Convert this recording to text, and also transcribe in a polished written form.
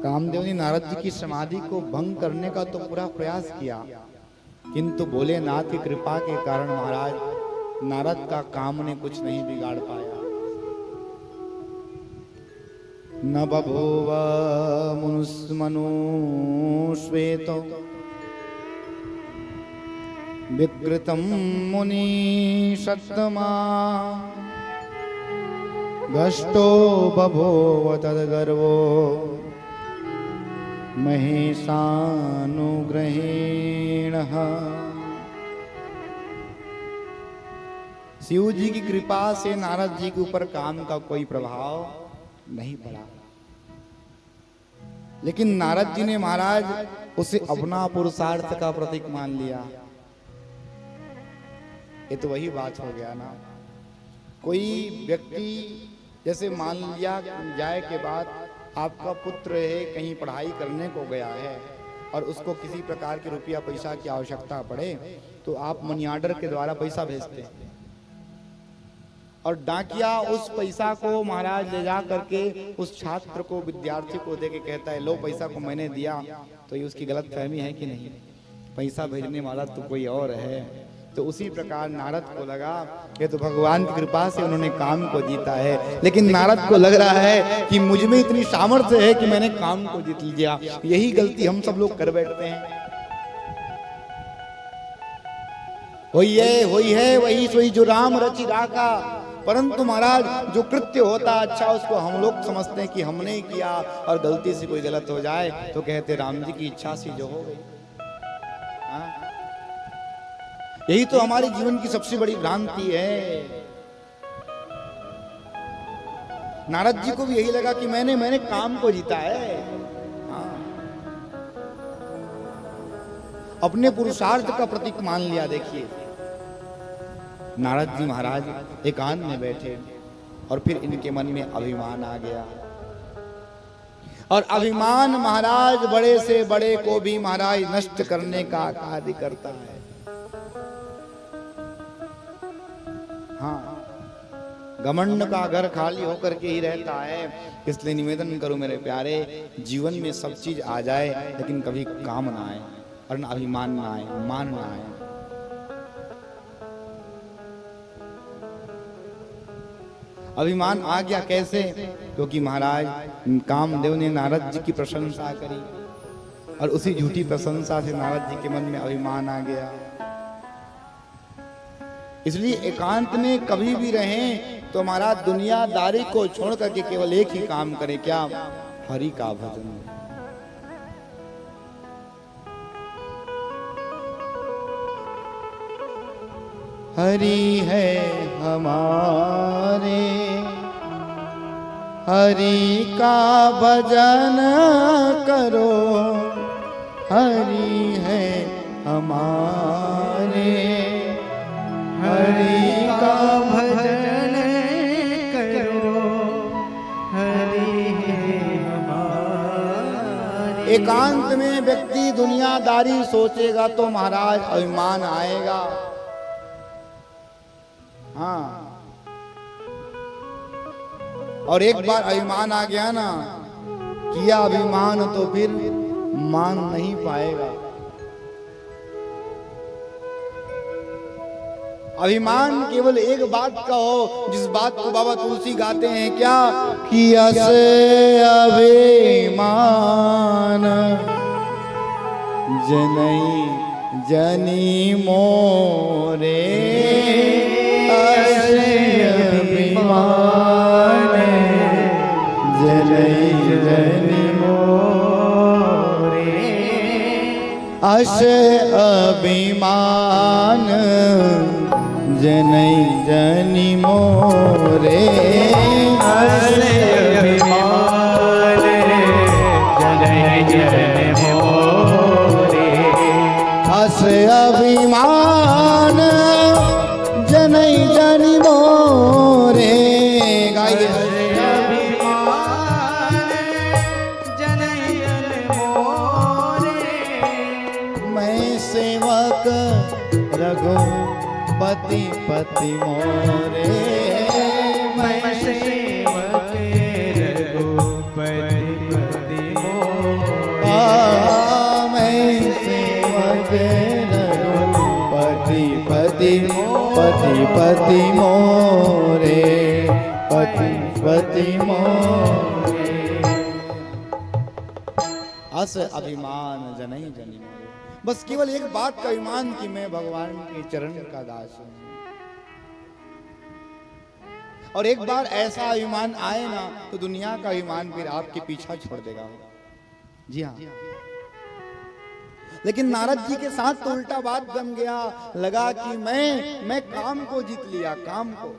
कामदेव ने नारद जी की समाधि को भंग करने का तो पूरा प्रयास किया, किंतु भोलेनाथ की कृपा के कारण महाराज नारद का काम ने कुछ नहीं बिगाड़ पाया। न बभूव मनुष्वेतो विकृतं मुनि सत्तमा भ्रष्टो बभूव तद्गर्वो महेशानुग्रहेण। शिव जी की कृपा से नारद जी के ऊपर काम का कोई प्रभाव नहीं पड़ा, लेकिन नारद जी ने महाराज उसे अपना पुरुषार्थ का प्रतीक मान लिया। ये तो वही बात हो गया ना, कोई व्यक्ति जैसे मान लिया जाए के बाद आपका पुत्र है कहीं पढ़ाई करने को गया है और उसको किसी प्रकार के रुपया पैसा की आवश्यकता पड़े तो आप मनी ऑर्डर के द्वारा पैसा भेजते हैं और डाकिया उस पैसा को महाराज ले जा करके उस छात्र को विद्यार्थी को दे के कहता है लो पैसा को मैंने दिया। तो ये उसकी गलत फहमी है कि नहीं? पैसा भेजने वाला तो कोई और है। तो उसी प्रकार नारद को लगा कि तो भगवान की कृपा से उन्होंने काम को जीता है, लेकिन नारद को लग रहा है कि मुझ में इतनी सामर्थ्य है कि मैंने काम को जीत लिया। यही गलती हम सब लोग कर बैठते हैं। वही है वही सोई जो राम रचि राका, परंतु महाराज जो कृत्य होता अच्छा उसको हम लोग समझते हैं कि हमने ही किया और गलती से कोई गलत हो जाए तो कहते राम जी की इच्छा से जो हो गई। यही तो हमारे जीवन की सबसे बड़ी भ्रांति है। नारद जी को भी यही लगा कि मैंने काम को जीता है। हाँ। अपने पुरुषार्थ का प्रतीक मान लिया। देखिए नारद जी महाराज एकांत में बैठे और फिर इनके मन में अभिमान आ गया और अभिमान महाराज बड़े से बड़े को भी महाराज नष्ट करने का कार्य करता है। हाँ, घमंड का घर खाली होकर के ही रहता है। इसलिए निवेदन करूं मेरे प्यारे, जीवन में सब चीज आ जाए लेकिन कभी काम ना आए और न अभिमान ना आए, मान ना आए। अभिमान आ गया कैसे? क्योंकि महाराज कामदेव ने नारद जी की प्रशंसा करी और उसी झूठी प्रशंसा से नारद जी के मन में अभिमान आ गया। इसलिए एकांत में कभी भी रहें तो हमारा दुनियादारी को छोड़ करके केवल एक ही काम करें, क्या? हरि का भजन। हरि है हमारे, हरि का भजन करो, हरि है हमारे, हरि का भजन करो, हरि है हमारे। एकांत में व्यक्ति दुनियादारी सोचेगा तो महाराज अभिमान आएगा। हाँ, और एक बार अभिमान आ गया ना, किया अभिमान तो फिर मान नहीं पाएगा। अभिमान केवल एक बात का हो, जिस बात को बाबा तुलसी गाते हैं, क्या? कि असे अभिमान जनई जनी मोरे, असे अभिमान जनई जनी मोरे, असे अभिमान जनई जनी मोरे, असे अभिमान जनई जनी मोरे, असे अभिमान जनई जनी मोरे। गाइए अभिमान जनई जनी मोरे, मैं सेवक रघु पति पति मोरे, मैं सेवक रघुपति पति मोरे, मैं सेवक रघुपति पति पति मोरे पति मोरे। अस अभिमान जनई जनी मोरे। बस केवल एक बात का अभिमान कि मैं भगवान के चरण का दास हूं। और एक बार ऐसा अभिमान आए ना तो दुनिया का अभिमान फिर आपके पीछा छोड़ देगा। जी हाँ, लेकिन नारद जी के साथ तो उल्टा बात जम गया। लगा कि मैं काम को जीत लिया, काम को।